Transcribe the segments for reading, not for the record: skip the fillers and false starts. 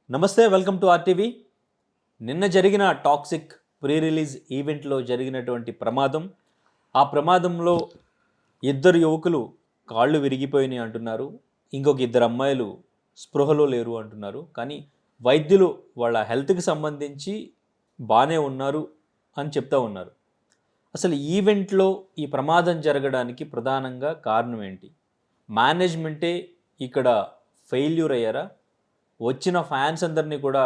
నమస్తే, welcome to RTV. నిన్న జరిగిన టాక్సిక్ ప్రీ రిలీజ్ ఈవెంట్లో జరిగినటువంటి ప్రమాదం, ఆ ప్రమాదంలో ఇద్దరు యువకులు కాళ్ళు విరిగిపోయినాయి అంటున్నారు. ఇంకొక ఇద్దరు అమ్మాయిలు స్పృహలో లేరు అంటున్నారు. కానీ వైద్యులు వాళ్ళ హెల్త్కి సంబంధించి బాగానే ఉన్నారు అని చెప్తా ఉన్నారు. అసలు ఈవెంట్లో ఈ ప్రమాదం జరగడానికి ప్రధానంగా కారణం ఏంటి? మేనేజ్మెంటే ఇక్కడ ఫెయిల్యూర్ అయ్యారా? వచ్చిన ఫ్యాన్స్ అందరినీ కూడా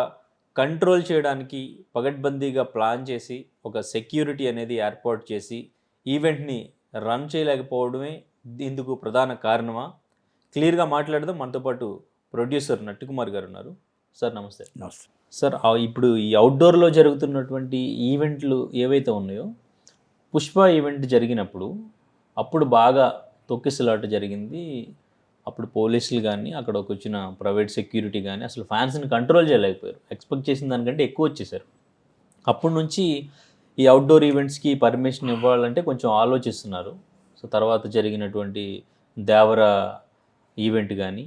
కంట్రోల్ చేయడానికి పగడ్బందీగా ప్లాన్ చేసి ఒక సెక్యూరిటీ అనేది ఏర్పాటు చేసి ఈవెంట్ని రన్ చేయలేకపోవడమే ఇందుకు ప్రధాన కారణమా? క్లియర్గా మాట్లాడదాం. మనతో పాటు ప్రొడ్యూసర్ నట్టుకుమార్ గారు ఉన్నారు. సార్ నమస్తే. నమస్తే సార్, ఇప్పుడు ఈ అవుట్డోర్లో జరుగుతున్నటువంటి ఈవెంట్లు ఏవైతే ఉన్నాయో, పుష్ప ఈవెంట్ జరిగినప్పుడు అప్పుడు బాగా తొక్కిసలాట జరిగింది. అప్పుడు పోలీసులు కానీ అక్కడికి వచ్చిన ప్రైవేట్ సెక్యూరిటీ కానీ అసలు ఫ్యాన్స్ని కంట్రోల్ చేయలేకపోయారు. ఎక్స్పెక్ట్ చేసిన దానికంటే ఎక్కువ వచ్చేసారు. అప్పటి నుంచి ఈ అవుట్డోర్ ఈవెంట్స్కి పర్మిషన్ ఇవ్వాలంటే కొంచెం ఆలోచిస్తున్నారు. సో తర్వాత జరిగినటువంటి దేవర ఈవెంట్ కానీ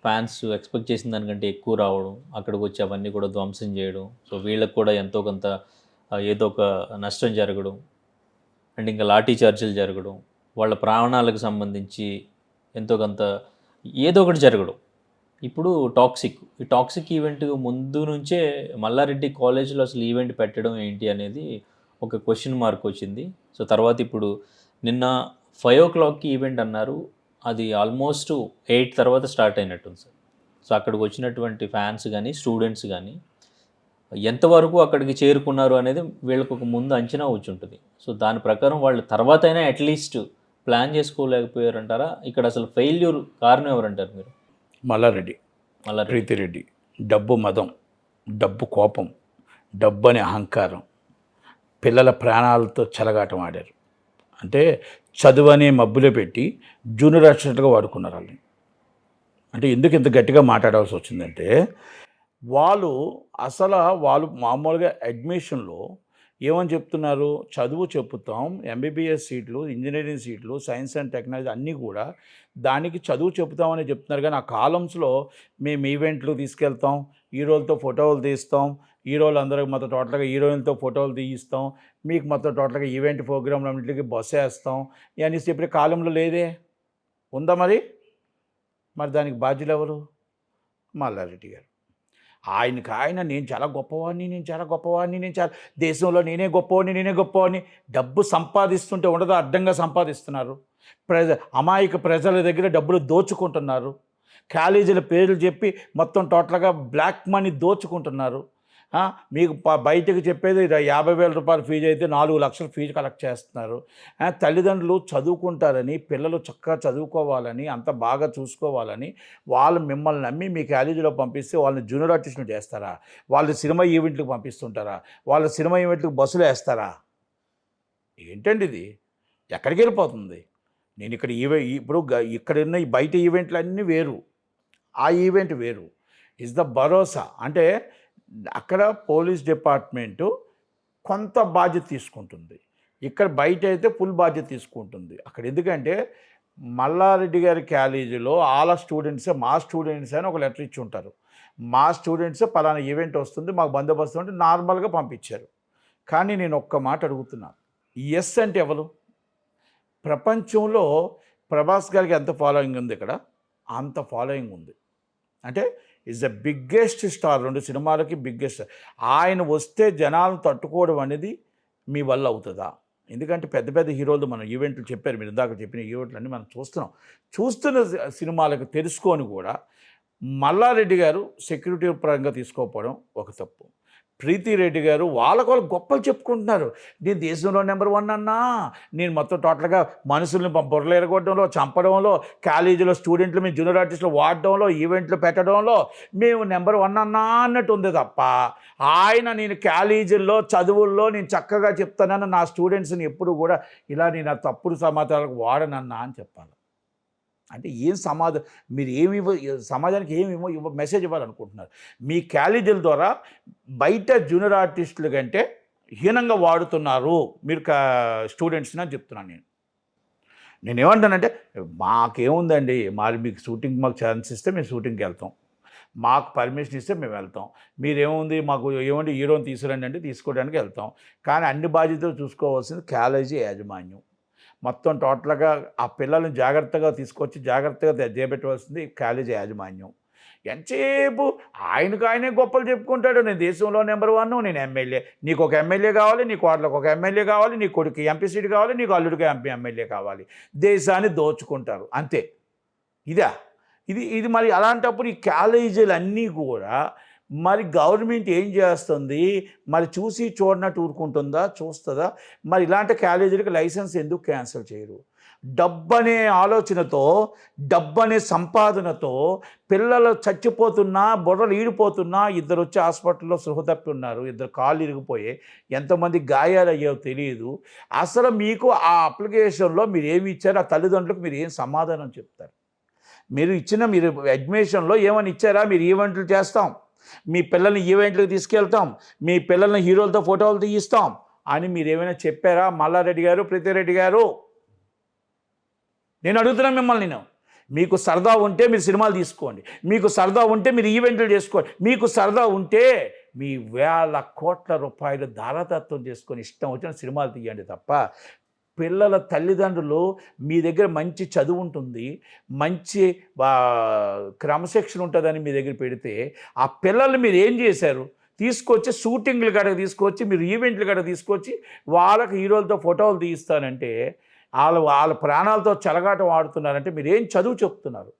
ఫ్యాన్స్ ఎక్స్పెక్ట్ చేసిన దానికంటే ఎక్కువ రావడం, అక్కడికి వచ్చి అవన్నీ కూడా ధ్వంసం చేయడం, సో వీళ్ళకి కూడా ఎంతో కొంత ఏదో ఒక నష్టం జరగడం, అండ్ ఇంకా లాఠీ చార్జీలు జరగడం, వాళ్ళ ప్రాణాలకు సంబంధించి ఎంతో కొంత ఏదో ఒకటి జరగడం. ఇప్పుడు ఈ టాక్సిక్ ఈవెంట్ ముందు నుంచే మల్లారెడ్డి కాలేజీలో అసలు ఈవెంట్ పెట్టడం ఏంటి అనేది ఒక క్వశ్చన్ మార్క్ వచ్చింది. సో తర్వాత ఇప్పుడు నిన్న 5 o'clockకి ఈవెంట్ అన్నారు. అది ఆల్మోస్ట్ 8 తర్వాత స్టార్ట్ అయినట్టుంది సార్. సో అక్కడికి వచ్చినటువంటి ఫ్యాన్స్ కానీ స్టూడెంట్స్ కానీ ఎంతవరకు అక్కడికి చేరుకున్నారు అనేది వీళ్ళకు ఒక ముందు అంచనా వచ్చి ఉంటుంది. సో దాని ప్రకారం వాళ్ళు తర్వాత అయినా అట్లీస్ట్ ప్లాన్ చేసుకోలేకపోయారంటారా? ఇక్కడ అసలు ఫెయిల్యూర్ కారణం ఎవరంటారు మీరు? మల్లారెడ్డి, ప్రీతిరెడ్డి. డబ్బు మదం, డబ్బు కోపం, డబ్బు అనే అహంకారం, పిల్లల ప్రాణాలతో చెలగాటం ఆడారు. అంటే చదువు అనే మబ్బులో పెట్టి జూనియర్ ఆర్టిస్టులుగా వాడుకున్నారు వాళ్ళని. అంటే ఎందుకు ఇంత గట్టిగా మాట్లాడాల్సి వచ్చిందంటే వాళ్ళు మామూలుగా అడ్మిషన్లో ఏమని చెప్తున్నారు? చదువు చెప్పుతాం, ఎంబీబీఎస్ సీట్లు, ఇంజనీరింగ్ సీట్లు, సైన్స్ అండ్ టెక్నాలజీ అన్నీ కూడా దానికి చదువు చెప్తామని చెప్తున్నారు. కానీ ఆ కాలమ్స్లో మేము ఈవెంట్లు తీసుకెళ్తాం, హీరోలతో ఫోటోలు తీస్తాం, హీరోలు అందరికి మొత్తం టోటల్గా హీరోయిన్తో ఫోటోలు తీయిస్తాం, మీకు మొత్తం టోటల్గా ఈవెంట్ ప్రోగ్రాంలు అన్నింటికి బస్సు వేస్తాం ఇవన్నీ చెప్పే కాలంలో లేదే. ఉందా మరి దానికి బాధ్యులు ఎవరు? మల్లారెడ్డి గారు. ఆయన నేను చాలా గొప్పవాడిని, దేశంలో నేనే గొప్పవాడిని డబ్బు సంపాదిస్తుంటే ఉండదో అడ్డంగా సంపాదిస్తున్నారు. అమాయక ప్రజల దగ్గర డబ్బులు దోచుకుంటున్నారు. కాలేజీల పేర్లు చెప్పి మొత్తం టోటల్గా బ్లాక్ మనీ దోచుకుంటున్నారు. మీకు బయటకు చెప్పేది 50,000 రూపాయల ఫీజు అయితే 4 లక్షల ఫీజు కలెక్ట్ చేస్తున్నారు. తల్లిదండ్రులు చదువుకుంటారని, పిల్లలు చక్కగా చదువుకోవాలని, అంత బాగా చూసుకోవాలని వాళ్ళు మిమ్మల్ని నమ్మి మీ కాలేజీలో పంపిస్తే వాళ్ళని జూనియర్ ఆర్టిస్టులు చేస్తారా? వాళ్ళు సినిమా ఈవెంట్లకు పంపిస్తుంటారా? వాళ్ళ సినిమా ఈవెంట్లకు బస్సులు వేస్తారా? ఏంటండి ఇది? ఎక్కడికి వెళ్ళిపోతుంది? నేను ఇప్పుడు ఇక్కడున్న ఈ బయట ఈవెంట్లు అన్నీ వేరు, ఆ ఈవెంట్ వేరు. ఇస్ ద భరోసా. అంటే అక్కడ పోలీస్ డిపార్ట్మెంటు కొంత బాధ్యత తీసుకుంటుంది, ఇక్కడ బయట అయితే ఫుల్ బాధ్యత తీసుకుంటుంది. అక్కడ ఎందుకంటే మల్లారెడ్డి గారి కాలేజీలో వాళ్ళ స్టూడెంట్సే, మా స్టూడెంట్స్ అని ఒక లెటర్ ఇచ్చి ఉంటారు. మా స్టూడెంట్సే పలానా ఈవెంట్ వస్తుంది, మాకు బందోబస్తు అంటే నార్మల్గా పంపించారు. కానీ నేను ఒక్క మాట అడుగుతున్నాను, ఎస్ అంటే ఎవరు? ప్రపంచంలో ప్రభాస్ గారికి ఎంత ఫాలోయింగ్ ఉంది, ఇక్కడ అంత ఫాలోయింగ్ ఉంది. అంటే ఈజ్ ద బిగ్గెస్ట్ స్టార్, 2 సినిమాలకి బిగ్గెస్ట్. ఆయన వస్తే జనాలను తట్టుకోవడం అనేది మీ వల్ల అవుతుందా? ఎందుకంటే పెద్ద పెద్ద హీరోలు మనం ఈవెంట్లు చెప్పారు, మీరు ఇందాక చెప్పిన ఈవెంట్లు అన్నీ మనం చూస్తున్న సినిమాలకు తెలుసుకొని కూడా మల్లారెడ్డి గారు సెక్యూరిటీ పరంగా తీసుకోకపోవడం ఒక తప్పు. ప్రీతిరెడ్డి గారు వాళ్ళకు గొప్పలు చెప్పుకుంటున్నారు. నేను దేశంలో నెంబర్ 1 అన్నా, నేను మొత్తం టోటల్గా మనుషుల్ని బొర్రలు ఎరగొట్టడంలో, చంపడంలో, కాలేజీలో స్టూడెంట్లు మేము జూనియర్ ఆర్టిస్టులు వాడడంలో, ఈవెంట్లు పెట్టడంలో మేము నెంబర్ 1 అన్నా అన్నట్టు ఉంది తప్ప, నేను కాలేజీల్లో చదువుల్లో నేను చక్కగా చెప్తానని నా స్టూడెంట్స్ని ఎప్పుడు కూడా ఇలా నేను తప్పుడు సమాచారాలకు వాడనన్నా అని చెప్పాలి. అంటే ఏం మీరు సమాజానికి మెసేజ్ ఇవ్వాలనుకుంటున్నారు? మీ కాలేజీల ద్వారా బయట జూనియర్ ఆర్టిస్టుల కంటే హీనంగా వాడుతున్నారు మీరు స్టూడెంట్స్ని అని చెప్తున్నాను. నేనేమంటానంటే మాకేముందండి, మీకు షూటింగ్ మాకు ఛాన్స్ ఇస్తే మేము షూటింగ్కి వెళ్తాం, మాకు పర్మిషన్ ఇస్తే మేము వెళ్తాం. మీరేముంది మాకు ఏమంటే హీరోని తీసుకురండి అంటే తీసుకోవడానికి వెళ్తాం. కానీ అన్ని బాధ్యతలు చూసుకోవాల్సింది కాలేజీ యాజమాన్యం. మొత్తం టోటల్‌గా ఆ పిల్లల్ని జాగ్రత్తగా తీసుకొచ్చి జాగ్రత్తగా చేపెట్టవలసింది కాలేజీ యాజమాన్యం. ఎంతసేపు ఆయనకు ఆయనే గొప్పలు చెప్పుకుంటాడు. నేను దేశంలో నంబర్ 1, నేను ఎమ్మెల్యే. నీకొక ఎమ్మెల్యే కావాలి, నీ కోడలికి ఒక ఎమ్మెల్యే కావాలి, నీ కొడుకుకి ఎంపీ సీట్ కావాలి, నీకు అల్లుడికి ఎమ్మెల్యే కావాలి. దేశాన్ని దోచుకుంటారు అంతే. ఇదా? ఇది మరి అలాంటప్పుడు ఈ కాలేజీలన్నీ కూడా మరి గవర్నమెంట్ ఏం చేస్తుంది? మరి చూసి చూడనట్టు ఊరుకుంటుందా? చూస్తుందా? మరి ఇలాంటి కాలేజీలకు లైసెన్స్ ఎందుకు క్యాన్సిల్ చేయరు? డబ్బనే ఆలోచనతో, డబ్బనే సంపాదనతో పిల్లలు చచ్చిపోతున్నా, బుర్రలు ఈడిపోతున్నా, ఇద్దరు వచ్చి హాస్పిటల్లో స్పృహ తప్పి ఉన్నారు, ఇద్దరు కాళ్ళు ఇరిగిపోయాయి, ఎంతమంది గాయాలయ్యాయో తెలియదు. అసలు మీకు ఆ అప్లికేషన్లో మీరు ఏమి ఇచ్చారు? ఆ తల్లిదండ్రులకు మీరు ఏం సమాధానం చెప్తారు? మీరు అడ్మిషన్లో ఏమని ఇచ్చారా? మీరు ఈవెంట్లు చేస్తాం, మీ పిల్లల్ని ఈవెంట్లకు తీసుకెళ్తాం, మీ పిల్లల్ని హీరోలతో ఫోటోలు తీయిస్తాం అని మీరు ఏమైనా చెప్పారా? మల్లారెడ్డి గారు, ప్రీతిరెడ్డి గారు, నేను అడుగుతున్నాను మిమ్మల్ని. మీకు సరదా ఉంటే మీరు సినిమాలు తీసుకోండి, మీకు సరదా ఉంటే మీరు ఈవెంట్లు చేసుకోండి, మీకు సరదా ఉంటే మీ వేల కోట్ల రూపాయలు ధారాతత్వం చేసుకొని ఇష్టం వచ్చిన సినిమాలు తీయండి తప్ప పిల్లల తల్లిదండ్రులు మీ దగ్గర మంచి చదువు ఉంటుంది, మంచి క్రమశిక్షణ ఉంటుందని మీ దగ్గర పెడితే ఆ పిల్లల్ని మీరు ఏం చేశారు? తీసుకొచ్చి షూటింగ్లు కాడ తీసుకొచ్చి, మీరు ఈవెంట్లు కాడ తీసుకొచ్చి వాళ్ళకి హీరోలతో ఫోటోలు తీయిస్తానంటే వాళ్ళ ప్రాణాలతో చెలగాటం ఆడుతున్నారంటే మీరు ఏం చదువు చెప్తున్నారు?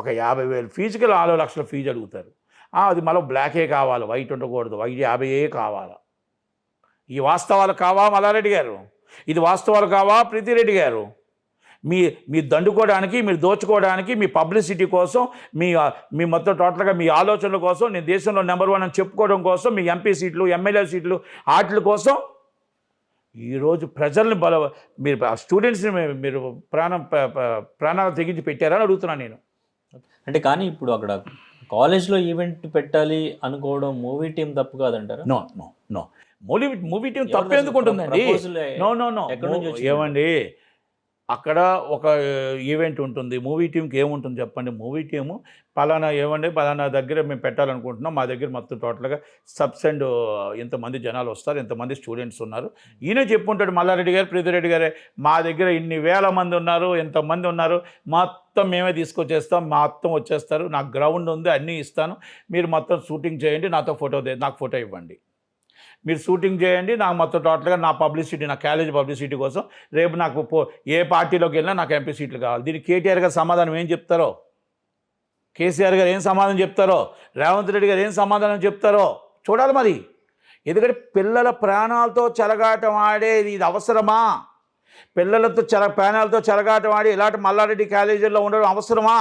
ఒక 50,000 ఫీజుకి 4 లక్షల ఫీజు అడుగుతారు. అది మళ్ళీ బ్లాకే కావాలి, వైట్ ఉండకూడదు, వైట్ 50 కావాలి. ఈ వాస్తవాలు కావా మల్లారెడ్డి గారు? ఇది వాస్తవాలు కావా ప్రీతిరెడ్డి గారు? మీ దండుకోవడానికి, మీరు దోచుకోవడానికి, మీ పబ్లిసిటీ కోసం, మీ మొత్తం టోటల్గా మీ ఆలోచనల కోసం, నేను దేశంలో నెంబర్ 1 అని చెప్పుకోవడం కోసం, మీ ఎంపీ సీట్లు, ఎమ్మెల్యే సీట్లు వాటి కోసం ఈరోజు ప్రజల్ని మీరు స్టూడెంట్స్ని మీరు ప్రాణాలు తెగించి పెట్టారని అడుగుతున్నాను నేను. అంటే కానీ ఇప్పుడు అక్కడ కాలేజ్లో ఈవెంట్ పెట్టాలి అనుకోవడం మూవీ టీం తప్పు కాదంటారా? No no no movie team తప్పు ఎందుకు ఉంటుందండి? నో నో నో ఏమండి, అక్కడ ఒక ఈవెంట్ ఉంటుంది, మూవీ టీంకి ఏముంటుంది చెప్పండి? మూవీ టీము పలానా దగ్గర మేము పెట్టాలనుకుంటున్నాం, మా దగ్గర మొత్తం టోటల్గా సబ్సెండ్ ఇంతమంది జనాలు వస్తారు, ఇంతమంది స్టూడెంట్స్ ఉన్నారు. ఈయన చెప్పుకుంటాడు మల్లారెడ్డి గారు, ప్రీతిరెడ్డి గారే, మా దగ్గర ఇన్ని వేల మంది ఉన్నారు, ఎంతమంది ఉన్నారు, మొత్తం మేమే తీసుకొచ్చేస్తాం, మొత్తం వచ్చేస్తారు, నాకు గ్రౌండ్ ఉంది, అన్నీ ఇస్తాను, మీరు మొత్తం షూటింగ్ చేయండి, నాకు ఫోటో ఇవ్వండి, మీరు షూటింగ్ చేయండి, నాకు మొత్తం టోటల్గా నా పబ్లిసిటీ, నా కాలేజీ పబ్లిసిటీ కోసం రేపు నాకు ఏ పార్టీలోకి వెళ్ళినా నాకు ఎంపీ సీట్లు కావాలి. దీనికి కేటీఆర్ గారు సమాధానం ఏం చెప్తారో, కేసీఆర్ గారు ఏం సమాధానం చెప్తారో, రేవంత్ రెడ్డి గారు ఏం సమాధానం చెప్తారో చూడాలి మరి. ఎందుకంటే పిల్లల ప్రాణాలతో చెలగాటం ఆడేది ఇది అవసరమా? పిల్లలతో ప్రాణాలతో చెలగాటం ఆడి ఇలాంటి మల్లారెడ్డి కాలేజీల్లో ఉండడం అవసరమా?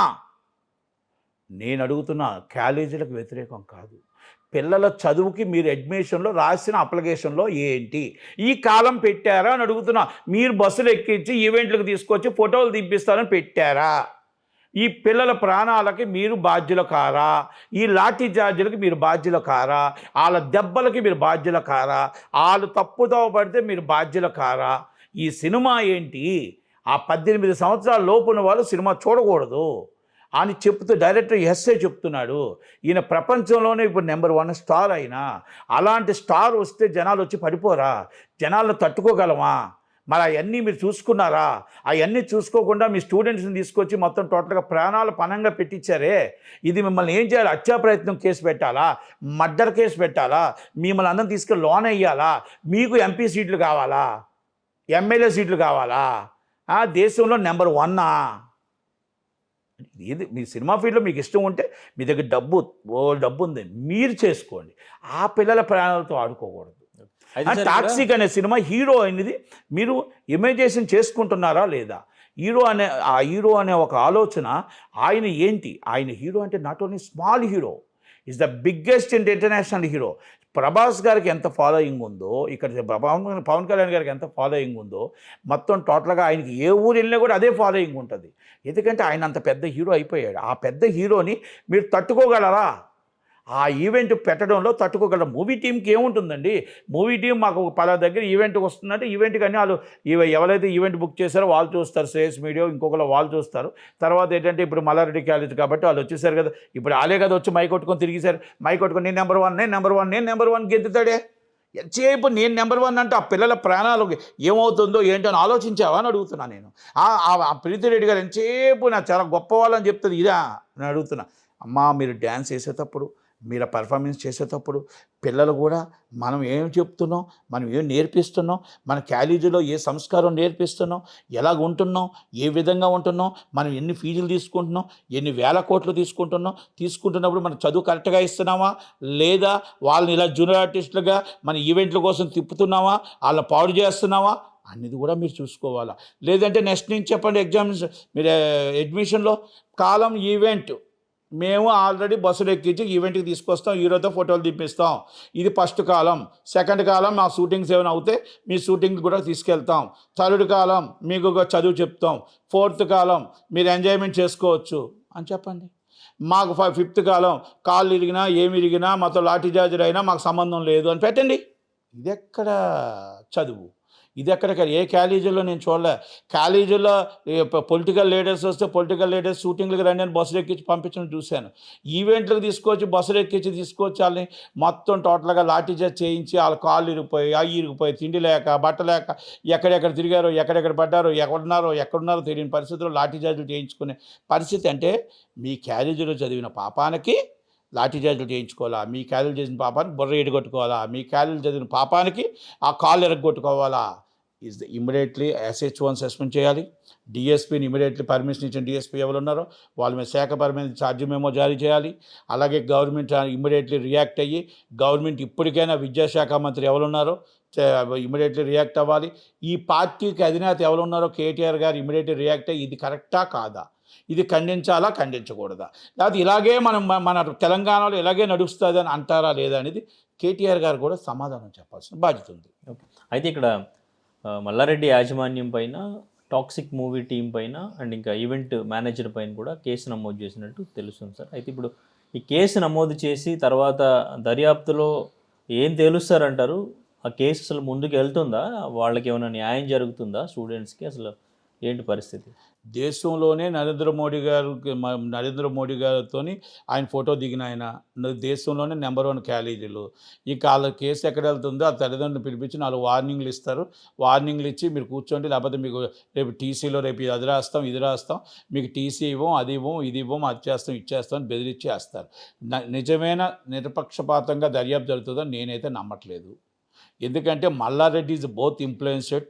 నేను అడుగుతున్నా, కాలేజీలకు వ్యతిరేకం కాదు, పిల్లల చదువుకి మీరు అడ్మిషన్లో రాసిన అప్లికేషన్లో ఏంటి ఈ కాలం పెట్టారా అని అడుగుతున్నా. మీరు బస్సులు ఎక్కించి ఈవెంట్లకు తీసుకొచ్చి ఫోటోలు తీపిస్తారని పెట్టారా? ఈ పిల్లల ప్రాణాలకి మీరు బాధ్యులు కారా? ఈ లాఠీ చార్జీలకి మీరు బాధ్యులు కారా? వాళ్ళ దెబ్బలకి మీరు బాధ్యులు కారా? వాళ్ళు తప్పుదోవ పడితే మీరు బాధ్యులు కారా? ఈ సినిమా ఏంటి? ఆ 18 సంవత్సరాల లోపున్న వాళ్ళు సినిమా చూడకూడదు అని చెప్తూ డైరెక్టర్ ఎస్ఏ చెప్తున్నాడు. ఈయన ప్రపంచంలోనే ఇప్పుడు నెంబర్ 1 స్టార్ అయినా, అలాంటి స్టార్ వస్తే జనాలు వచ్చి పడిపోరా? జనాలను తట్టుకోగలమా? మరి అవన్నీ మీరు చూసుకున్నారా? అవన్నీ చూసుకోకుండా మీ స్టూడెంట్స్ని తీసుకొచ్చి మొత్తం టోటల్గా ప్రాణాలు పణంగా పెట్టించారే. ఇది మిమ్మల్ని ఏం చేయాలి? హత్యా ప్రయత్నం కేసు పెట్టాలా? మర్డర్ కేసు పెట్టాలా? మిమ్మల్ని అందరం తీసుకెళ్ళి లోన్ వేయాలా? మీకు ఎంపీ సీట్లు కావాలా? ఎమ్మెల్యే సీట్లు కావాలా? దేశంలో నెంబర్ 1 ఇది. మీ సినిమా ఫీల్డ్లో మీకు ఇష్టం ఉంటే మీ దగ్గర డబ్బు ఉంది, మీరు చేసుకోండి. ఆ పిల్లల ప్రాణాలతో ఆడుకోకూడదు. టాక్సిక్ అనే సినిమా హీరో అనేది మీరు ఇమేజినేషన్ చేసుకుంటున్నారా లేదా? హీరో అనే ఒక ఆలోచన ఆయన ఏంటి? ఆయన హీరో అంటే not only small hero, is the biggest international hero. Prabhas గారికి ఎంత ఫాలోయింగ్ ఉందో, ఇక్కడ పవన్ కళ్యాణ్ గారికి ఎంత ఫాలోయింగ్ ఉందో, మొత్తం టోటల్గా ఆయనకి ఏ ఊరు వెళ్ళినా కూడా అదే ఫాలోయింగ్ ఉంటుంది. ఎందుకంటే ఆయన అంత పెద్ద హీరో అయిపోయాడు. ఆ పెద్ద హీరోని మీరు తట్టుకోగలరా? ఆ ఈవెంట్ పెట్టడంలో తట్టుకోగలరు. మూవీ టీమ్‌కి ఏముంటుందండి? మూవీ టీమ్ మాకు ఒక పలానా దగ్గర ఈవెంట్ వస్తుందంటే ఈవెంట్‌కి అన్నీ ఆళ్ళు ఎవరైతే ఈవెంట్ బుక్ చేశారో వాళ్ళు చూస్తారు. శ్రేయస్ మీడియా ఇంకొకళ్ళు వాళ్ళు చూస్తారు. తర్వాత ఏంటంటే ఇప్పుడు మల్లారెడ్డి కాలేజ్ కాబట్టి వాళ్ళు వచ్చేసారు కదా! ఇప్పుడు ఆళ్ళే కదా వచ్చి మైక్ కొట్టుకొని తిరిగేసారు. మైక్ కొట్టుకొని నేను నంబర్ 1 నేను నంబర్ 1 నేను నంబర్ 1 గెంతుతాడే. ఎంతసేపు నేను నంబర్ 1 అంటే ఆ పిల్లల ప్రాణాలు ఏమవుతుందో ఏంటో అని ఆలోచించావా అని అడుగుతున్నా నేను. ఆ ప్రీతిరెడ్డి గారు ఎంతసేపు నాకు చాలా గొప్పవాళ్ళని చెప్తుంది ఇదా అని అడుగుతున్నా. అమ్మా మీరు డ్యాన్స్ చేసేటప్పుడు మీరు పర్ఫార్మెన్స్ చేసేటప్పుడు పిల్లలు కూడా మనం ఏం చెప్తున్నాం, మనం ఏం నేర్పిస్తున్నాం, మన కాలేజీలో ఏ సంస్కారం నేర్పిస్తున్నాం, ఎలాగ ఉంటున్నాం, ఏ విధంగా ఉంటున్నాం, మనం ఎన్ని ఫీజులు తీసుకుంటున్నాం, ఎన్ని వేల కోట్లు తీసుకుంటున్నప్పుడు మనం చదువు కరెక్ట్గా ఇస్తున్నామా, లేదా వాళ్ళని ఇలా జూనియర్ ఆర్టిస్టులుగా మన ఈవెంట్ల కోసం తిప్పుతున్నామా, వాళ్ళని పాడు చేస్తున్నామా అనేది కూడా మీరు చూసుకోవాలా. లేదంటే నెక్స్ట్ నుంచి చెప్పండి ఎగ్జామ్స్ మీరు అడ్మిషన్లో కాలం ఈవెంట్ మేము ఆల్రెడీ బస్సులు ఎక్కించి ఈవెంట్కి తీసుకొస్తాం, హీరోతో ఫోటోలు తీపిస్తాం. ఇది ఫస్ట్ కాలం. సెకండ్ కాలం మా షూటింగ్స్ ఏమైనా అవుతే మీ షూటింగ్ కూడా తీసుకెళ్తాం. థర్డ్ కాలం మీకు ఒక చదువు చెప్తాం. ఫోర్త్ కాలం మీరు ఎంజాయ్మెంట్ చేసుకోవచ్చు అని చెప్పండి. మాకు ఫిఫ్త్ కాలం కాళ్ళు ఇరిగినా ఏమి ఇరిగినా మాతో లాఠీ చార్జర్ అయినా మాకు సంబంధం లేదు అని పెట్టండి. ఇదెక్కడ చదువు? ఇదెక్కడ ఏ కాలేజీలో నేను చూడలే. కాలేజీలో పొలిటికల్ లీడర్స్ వస్తే పొలిటికల్ లీడర్స్ షూటింగ్‌లకి రండి అని బస్సులు ఎక్కించి పంపించడం చూశాను. ఈవెంట్‌లకి తీసుకొచ్చి బస్సులు ఎక్కించి తీసుకొచ్చి ఆళ్ళని మొత్తం టోటల్‌గా లాఠీ చార్జ్ చేయించి ఆళ్ళ కాళ్ళు ఇరిగిపోయి, అయి ఇరిగిపోయి, తిండి లేక, బట్ట లేక, ఎక్కడెక్కడ తిరిగారో, ఎక్కడెక్కడ పడ్డారో, ఎక్కడున్నారో తెలియని పరిస్థితుల్లో లాఠీ చార్జ్‌లు చేయించుకునే పరిస్థితి. అంటే మీ కాలేజీలో చదివిన పాపానికి లాఠీ చార్జ్‌లు చేయించుకోవాలా? మీ కాలేజీలో చేసిన పాపానికి బుర్ర ఎడగొట్టుకోవాలా? మీ కాలేజీలో చదివిన పాపానికి ఆ కాళ్ళు ఇరగ్గొట్టుకోవాలా? ఇమ్మీడియేట్లీ SH1 సస్పెండ్ చేయాలి. డీఎస్పీని ఇమ్మీడియేట్లీ పర్మిషన్ ఇచ్చిన డీఎస్పీ ఎవరున్నారో వాళ్ళ మీద శాఖపరమైన ఛార్జ్ మెమో జారీ చేయాలి. అలాగే గవర్నమెంట్ ఇమ్మీడియేట్లీ రియాక్ట్ అయ్యి గవర్నమెంట్ ఇప్పటికైనా విద్యాశాఖ మంత్రి ఎవరున్నారో ఇమ్మీడియేట్లీ రియాక్ట్ అవ్వాలి. ఈ పార్టీకి అధినేత ఎవరున్నారో కేటీఆర్ గారు ఇమ్మీడియేట్లీ రియాక్ట్ అయ్యి ఇది కరెక్టా కాదా, ఇది ఖండించాలా ఖండించకూడదా, లేకపోతే ఇలాగే మన తెలంగాణలో ఇలాగే నడుస్తుంది అని అంటారా లేదా అనేది కేటీఆర్ గారు కూడా సమాధానం చెప్పాల్సిన బాధ్యత ఉంది. ఓకే. అయితే ఇక్కడ మల్లారెడ్డి యాజమాన్యం పైన, టాక్సిక్ మూవీ టీం పైన అండ్ ఇంకా ఈవెంట్ మేనేజర్ పైన కూడా కేసు నమోదు చేసినట్టు తెలుస్తుంది సార్. అయితే ఇప్పుడు ఈ కేసు నమోదు చేసి తర్వాత దర్యాప్తులో ఏం తేలుస్తారంటారు? ఆ కేసు అసలు ముందుకు వెళ్తుందా? వాళ్ళకి ఏమైనా న్యాయం జరుగుతుందా? స్టూడెంట్స్కి అసలు ఏంటి పరిస్థితి? దేశంలోనే నరేంద్ర మోడీ గారితోని ఆయన ఫోటో దిగిన ఆయన దేశంలోనే నెంబర్ 1 కాలేజీలు. ఇక వాళ్ళ కేసు ఎక్కడ వెళ్తుందో ఆ తల్లిదండ్రులు పిలిపించి 4 వార్నింగ్లు ఇస్తారు. వార్నింగ్లు ఇచ్చి మీరు కూర్చోండి, లేకపోతే మీకు రేపు టీసీలో రేపు అది రాస్తాం ఇది రాస్తాం, మీకు టీసీ ఇవ్వం, అది ఇవ్వం, ఇది ఇవ్వం, అది చేస్తాం ఇది చేస్తాం అని బెదిరించేస్తారు. నిజమైన నిరపక్షపాతంగా దర్యాప్తు జరుగుతుందని నేనైతే నమ్మట్లేదు. ఎందుకంటే మల్లారెడ్డి ఈజ్ బోత్ ఇన్ఫ్లుయెన్స్డ్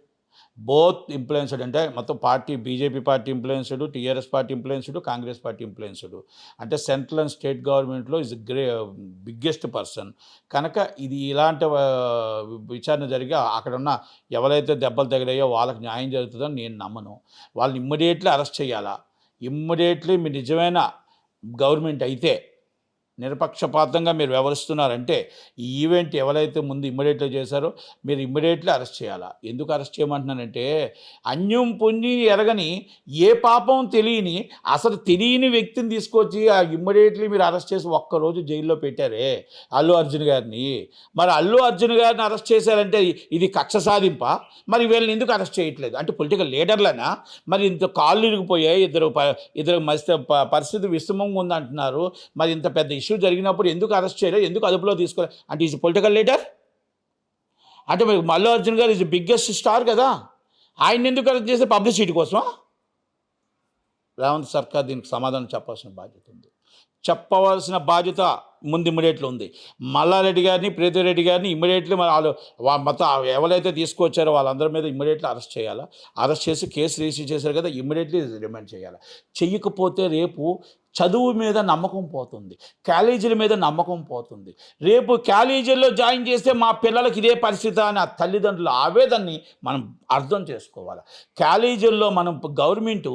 అంటే మొత్తం party BJP party influenced, TRS party influenced, Congress party influenced. అంటే సెంట్రల్ అండ్ స్టేట్ గవర్నమెంట్లో ఈజ్ బిగ్గెస్ట్ పర్సన్. కనుక ఇది ఇలాంటి విచారణ జరిగి అక్కడున్న ఎవరైతే దెబ్బలు తగిలాయో వాళ్ళకి న్యాయం జరుగుతుందని నేను నమ్మను. వాళ్ళని ఇమ్మీడియట్లీ అరెస్ట్ చేయాలా. ఇమ్మీడియట్లీ మీరు నిజమైన గవర్నమెంట్ అయితే నిరపక్షపాతంగా మీరు వ్యవహరిస్తున్నారంటే ఈ ఈవెంట్ ఎవరైతే ముందు ఇమ్మీడియట్గా చేశారో మీరు ఇమ్మీడియట్లీ అరెస్ట్ చేయాలా. ఎందుకు అరెస్ట్ చేయమంటున్నానంటే అన్యం పుణ్యం ఎరగని ఏ పాపం తెలియని అసలు తెలియని వ్యక్తిని తీసుకొచ్చి ఇమ్మీడియట్లీ మీరు అరెస్ట్ చేసి ఒక్కరోజు జైల్లో పెట్టారే అల్లు అర్జున్ గారిని. మరి అల్లు అర్జున్ గారిని అరెస్ట్ చేశారంటే ఇది కక్ష సాధింపా? మరి వీళ్ళని ఎందుకు అరెస్ట్ చేయట్లేదు? అంటే పొలిటికల్ లీడర్లనా? మరి ఇంత కాళ్ళు ఇరిగిపోయాయి, ఇద్దరు మస్తు పరిస్థితి విషమంగా ఉందంటున్నారు. మరి ఇంత పెద్ద ఇష్యూ జరిగినప్పుడు ఎందుకు అరెస్ట్ చేయలేదు, ఎందుకు అదుపులో తీసుకోలేదు? అంటే ఈజ్ పొలిటికల్ లీడర్. అంటే మరి అల్లు అర్జున్ గారు ఈజ్ బిగ్గెస్ట్ స్టార్ కదా, ఆయన ఎందుకు అరెస్ట్ చేస్తే పబ్లిసిటీ కోసమా? రేవంత్ సర్కార్ దీనికి సమాధానం చెప్పాల్సిన బాధ్యత ఉంది. చెప్పవలసిన బాధ్యత ముందు ఇమ్మీడియట్లో ఉంది. మల్లారెడ్డి గారిని, ప్రీతిరెడ్డి గారిని ఇమ్మీడియట్లీ మరి వాళ్ళు మొత్తం ఎవరైతే తీసుకొచ్చారో వాళ్ళందరి మీద ఇమ్మీడియట్లీ అరెస్ట్ చేయాలా. అరెస్ట్ చేసి కేసు రిజిస్టర్ చేశారు కదా, ఇమ్మీడియట్లీ రిమాండ్ చేయాలి. చెయ్యకపోతే రేపు చదువు మీద నమ్మకం పోతుంది, కాలేజీల మీద నమ్మకం పోతుంది. రేపు కాలేజీల్లో జాయిన్ చేస్తే మా పిల్లలకి ఇదే పరిస్థితి అని ఆ తల్లిదండ్రుల ఆవేదనని మనం అర్థం చేసుకోవాలి. కాలేజీల్లో మనం గవర్నమెంటు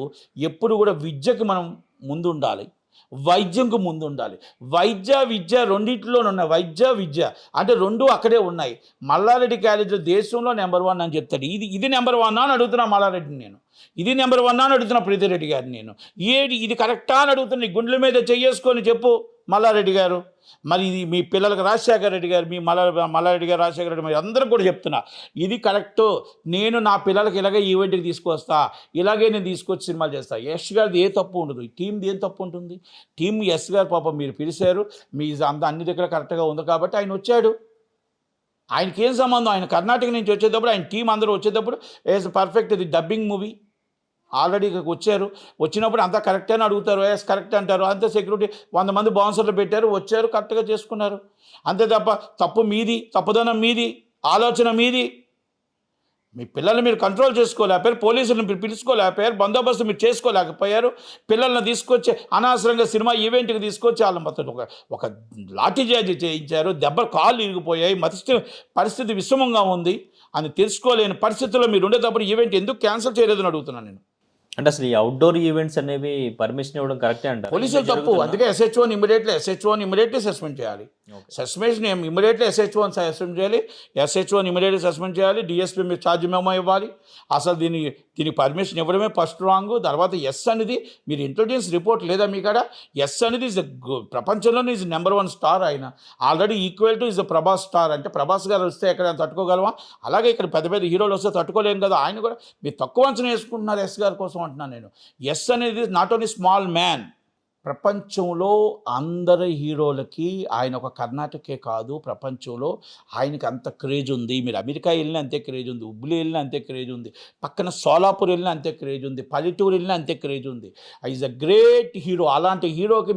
ఎప్పుడు కూడా విద్యకి మనం ముందు ఉండాలి, వైద్యంకు ముందు ఉండాలి. విద్య రెండింటిలోనున్నాయి. విద్య అంటే రెండు అక్కడే ఉన్నాయి. మల్లారెడ్డి కాలేజీలో దేశంలో నెంబర్ 1 అని చెప్తాడు. ఇది నెంబర్ 1 అని అడుగుతున్నా మల్లారెడ్డిని నేను. ఇది నెంబర్ 1 అని అడుగుతున్నా ప్రీతిరెడ్డి గారిని నేను. ఇది కరెక్టా అని అడుగుతున్నా. నీ గుండెల మీద చేసుకొని చెప్పు మల్లారెడ్డి గారు. మరి ఇది మీ పిల్లలకు రాజశేఖర రెడ్డి గారు, మీ మల్లారెడ్డి గారు, రాజశేఖర రెడ్డి, మరి అందరికి కూడా చెప్తున్నా, ఇది కరెక్టు. నేను నా పిల్లలకి ఇలాగే ఈవెంట్కి తీసుకొస్తా, ఇలాగే నేను తీసుకొచ్చి సినిమాలు చేస్తా. యశ్ గారిది ఏ తప్పు ఉండదు, ఈ టీంది ఏం తప్పు ఉంటుంది? టీం యశ్ గారు పాపం మీరు పిలిచారు, మీ అన్ని దగ్గర కరెక్ట్గా ఉంది కాబట్టి ఆయన వచ్చాడు. ఆయనకి ఏం సంబంధం? ఆయన కర్ణాటక నుంచి వచ్చేటప్పుడు ఆయన టీం అందరూ వచ్చేటప్పుడు పర్ఫెక్ట్, ఇది డబ్బింగ్ మూవీ ఆల్రెడీ ఇక్కడికి వచ్చారు. వచ్చినప్పుడు అంతా కరెక్టే అని అడుగుతారు, ఎస్ కరెక్ట్ అంటారు. అంతే సెక్యూరిటీ 100 మంది బౌన్సర్లు పెట్టారు, వచ్చారు, కరెక్ట్గా చేసుకున్నారు. అంతే తప్ప తప్పు మీది, తప్పుదనం మీది, ఆలోచన మీది. మీ పిల్లల్ని మీరు కంట్రోల్ చేసుకోలేకపోయారు, పోలీసులను మీరు పిలుచుకోలేకపోయారు, బందోబస్తు మీరు చేసుకోలేకపోయారు. పిల్లల్ని తీసుకొచ్చి అనవసరంగా సినిమా ఈవెంట్కి తీసుకొచ్చి వాళ్ళ మొత్తం ఒక లాఠీచార్జ్ చేయించారు. దెబ్బలు కాళ్ళు ఇరిగిపోయాయి, పరిస్థితి విషమంగా ఉంది అని తెలుసుకోలేని పరిస్థితుల్లో మీరు ఉండేటప్పుడు ఈవెంట్ ఎందుకు క్యాన్సిల్ చేయలేదని అడుగుతున్నాను నేను. అంటే అసలు ఈ అవుట్డోర్ ఈవెంట్స్ అనేవి పర్మిషన్ ఇవ్వడం కరెక్టే అంటారు? పోలీసులు తప్పు. అందుకే ఎస్హెచ్ఓని ఇమీడియట్లీ సస్పెండ్ చేయాలి. సస్పెన్షన్ ఇమీడియట్లీ ఎస్హెచ్ఓని సస్పెండ్ చేయాలి. ఎస్హెచ్ఓని ఇమీడియట్లీ సస్పెండ్ చేయాలి. డిఎస్పీ మీరు ఛార్జ్ మెమో ఇవ్వాలి. అసలు దీనికి పర్మిషన్ ఇవ్వడమే ఫస్ట్ రాంగ్. తర్వాత ఎస్ అనేది మీరు ఇంటెలిజెన్స్ రిపోర్ట్ లేదా మీ కాడ? ఎస్ అనేది ప్రపంచంలోనే ఈజ్ నెంబర్ 1 స్టార్. ఆయన already equal to is the Prabhas star. అంటే ప్రభాస్ గారు వస్తే ఎక్కడ తట్టుకోగలమా? అలాగే ఇక్కడ పెద్ద పెద్ద హీరోలు వస్తే తట్టుకోలేము కదా. ఆయన కూడా మీరు తక్కువ అంచనా వేసుకుంటున్నారు ఎస్ గారి కోసం అంటున్నాను నేను. ఎస్ అనేది నాట్ ఓన్లీ స్మాల్ మ్యాన్. ప్రపంచంలో అందరి హీరోలకి ఆయన ఒక కర్ణాటకే కాదు, ప్రపంచంలో ఆయనకి అంత క్రేజ్ ఉంది. మీరు అమెరికా వెళ్ళినా అంతే క్రేజ్ ఉంది, హుబ్లీ వెళ్ళినా అంతే క్రేజ్ ఉంది, పక్కన సోలాపూర్ వెళ్ళినా అంతే క్రేజ్ ఉంది, పల్లెటూరు వెళ్ళినా అంతే క్రేజ్ ఉంది. Is a great hero. అలాంటి హీరోకి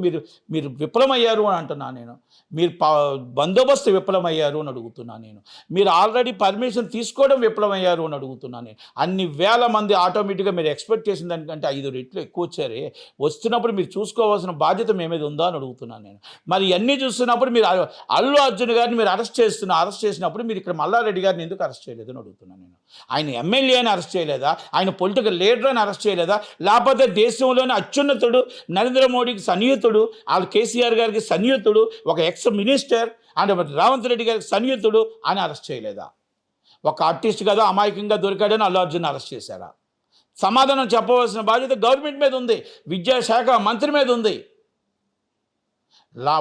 మీరు విఫలమయ్యారు అని అంటున్నాను నేను. మీరు బందోబస్తు విఫలమయ్యారు అని అడుగుతున్నాను నేను. మీరు ఆల్రెడీ పర్మిషన్ తీసుకోవడం విఫలమయ్యారు అని అడుగుతున్నాను నేను. అన్ని వేల మంది ఆటోమేటిక్గా మీరు ఎక్స్పెక్ట్ చేసిన దానికంటే 5 రెట్లు ఎక్కువ వచ్చారే. వస్తున్నప్పుడు మీరు చూసుకోవాల్సిన బాధ్యత మీ మీద ఉందా అని అడుగుతున్నాను నేను. మరి ఇవన్నీ చూస్తున్నప్పుడు మీరు అల్లు అర్జున్ గారిని మీరు అరెస్ట్ చేసినప్పుడు మీరు ఇక్కడ మల్లారెడ్డి గారిని ఎందుకు అరెస్ట్ చేయలేదని అడుగుతున్నాను నేను. ఆయన ఎమ్మెల్యేని అరెస్ట్ చేయలేదా? ఆయన పొలిటికల్ లీడర్ అని అరెస్ట్ చేయలేదా? లేకపోతే దేశంలోని అత్యున్నతుడు, నరేంద్ర మోడీకి సన్నిహితుడు, వాళ్ళ కేసీఆర్ గారికి సన్నిహితుడు, ఒక ex minister and Revanth Reddy గారికి సన్నిహితుడు అని అరెస్ట్ చేయలేదా? ఒక ఆర్టిస్ట్ కదా అమాయకంగా దొరికాడని అల్లు అర్జున్ అరెస్ట్ చేశారా? సమాధానం చెప్పవలసిన బాధ్యత గవర్నమెంట్ మీద ఉంది, విద్యాశాఖ మంత్రి మీద ఉంది,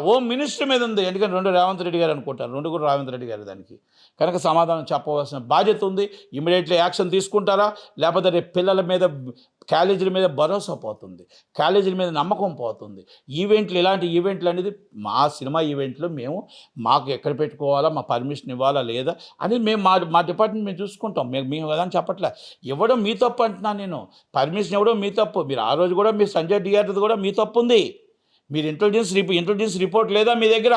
హోమ్ మినిస్టర్ మీద ఉంది. ఎందుకంటే 2 రేవంత్ రెడ్డి గారు అనుకుంటారు, 2 కూడా రేవంత్ రెడ్డి గారు. దానికి కనుక సమాధానం చెప్పవలసిన బాధ్యత ఉంది. ఇమీడియట్లీ యాక్షన్ తీసుకుంటారా? లేకపోతే రేపు పిల్లల మీద, కాలేజీల మీద భరోసా పోతుంది, కాలేజీల మీద నమ్మకం పోతుంది. ఇలాంటి ఈవెంట్లు అనేది మా సినిమా ఈవెంట్లు మాకు ఎక్కడ పెట్టుకోవాలా, మా పర్మిషన్ ఇవ్వాలా లేదా అని మేము మా డిపార్ట్మెంట్ మేము చూసుకుంటాం. మేము కదా అని చెప్పట్లే. ఇవ్వడం మీ తప్పు అంటున్నాను నేను. పర్మిషన్ ఇవ్వడం మీ తప్పు. మీరు ఆ రోజు కూడా మీరు సంజయ్ డిఆర్ది కూడా మీ తప్పు ఉంది. మీరు ఇంటెలిజెన్స్ రిపోర్ట్ లేదా మీ దగ్గర?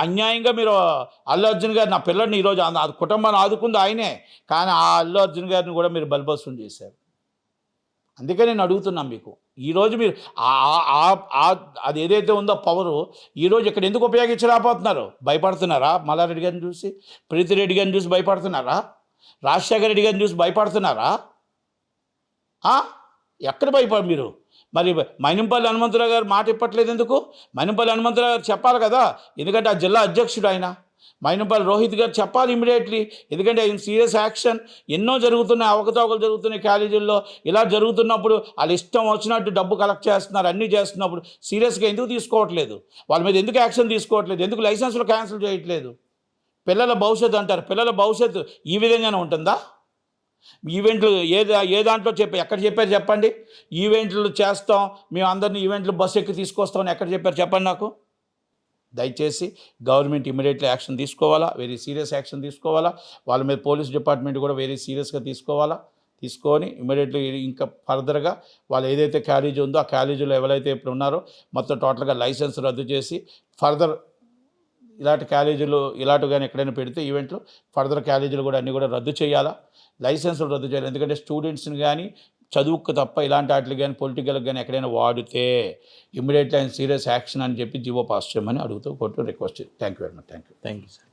అన్యాయంగా మీరు అల్లు అర్జున్ గారు, నా పిల్లడిని ఈరోజు కుటుంబాన్ని ఆదుకుంది ఆయనే, కానీ ఆ అల్లు అర్జున్ గారిని కూడా మీరు బలిపశం చేశారు. అందుకే నేను అడుగుతున్నాను మీకు, ఈరోజు మీరు అది ఏదైతే ఉందో పవరు ఈరోజు ఇక్కడ ఎందుకు ఉపయోగించలేకపోతున్నారు? భయపడుతున్నారా? మల్లారెడ్డి గారిని చూసి, ప్రీతిరెడ్డి గారిని చూసి భయపడుతున్నారా? రాజశేఖర రెడ్డి గారిని చూసి భయపడుతున్నారా? ఎక్కడ భయపడు మీరు? మరి మైనంపల్లి హనుమంతరావు గారు మాట ఇప్పట్లేదు ఎందుకు? మైనంపల్లి హనుమంతరావు గారు చెప్పాలి కదా, ఎందుకంటే ఆ జిల్లా అధ్యక్షుడు ఆయన. మైనంపల్లి రోహిత్ గారు చెప్పాలి ఇమీడియట్లీ, ఎందుకంటే ఆయన సీరియస్ యాక్షన్. ఎన్నో జరుగుతున్నాయి, అవకతవకలు జరుగుతున్నాయి కాలేజీల్లో. ఇలా జరుగుతున్నప్పుడు వాళ్ళు ఇష్టం వచ్చినట్టు డబ్బు కలెక్ట్ చేస్తున్నారు, అన్నీ చేస్తున్నప్పుడు సీరియస్గా ఎందుకు తీసుకోవట్లేదు? వాళ్ళ మీద ఎందుకు యాక్షన్ తీసుకోవట్లేదు? ఎందుకు లైసెన్సులు క్యాన్సిల్ చేయట్లేదు? పిల్లల భవిష్యత్తు అంటారు, పిల్లల భవిష్యత్తు ఈ విధంగానే ఉంటుందా? ఈవెంట్లు ఏ దాంట్లో ఎక్కడ చెప్పారు చెప్పండి? ఈవెంట్లు చేస్తాం మేము, అందరినీ ఈవెంట్లు బస్సు ఎక్కి తీసుకొస్తామని ఎక్కడ చెప్పారు చెప్పండి నాకు. దయచేసి గవర్నమెంట్ ఇమీడియట్లీ యాక్షన్ తీసుకోవాలా, వెరీ సీరియస్ యాక్షన్ తీసుకోవాలా. వాళ్ళ మీద పోలీస్ డిపార్ట్మెంట్ కూడా వెరీ సీరియస్గా తీసుకొని ఇమీడియట్లీ ఇంకా ఫర్దర్గా వాళ్ళు ఏదైతే క్యారేజ్ ఉందో ఆ క్యారేజీలో ఎవరైతే ఇప్పుడు ఉన్నారో మొత్తం టోటల్గా లైసెన్స్ రద్దు చేసి, ఫర్దర్ ఇలాంటి క్యాలేజీలు ఇలాంటిగానే ఎక్కడైనా పెడితే ఈవెంట్లు, ఫర్దర్ క్యాలేజీలు కూడా అన్నీ కూడా రద్దు చేయాలా, లైసెన్సులు రద్దు చేయాలి. ఎందుకంటే స్టూడెంట్స్ని కానీ, చదువుకు తప్ప ఇలాంటి వాటికి కానీ, పొలిటికల్కి కానీ ఎక్కడైనా వాడితే ఇమ్మీడియట్లీ ఆయన సీరియస్ యాక్షన్ అని చెప్పి జీవో పాస్ చేయమని అడుగుతూ court request. Thank you very much. Thank you sir.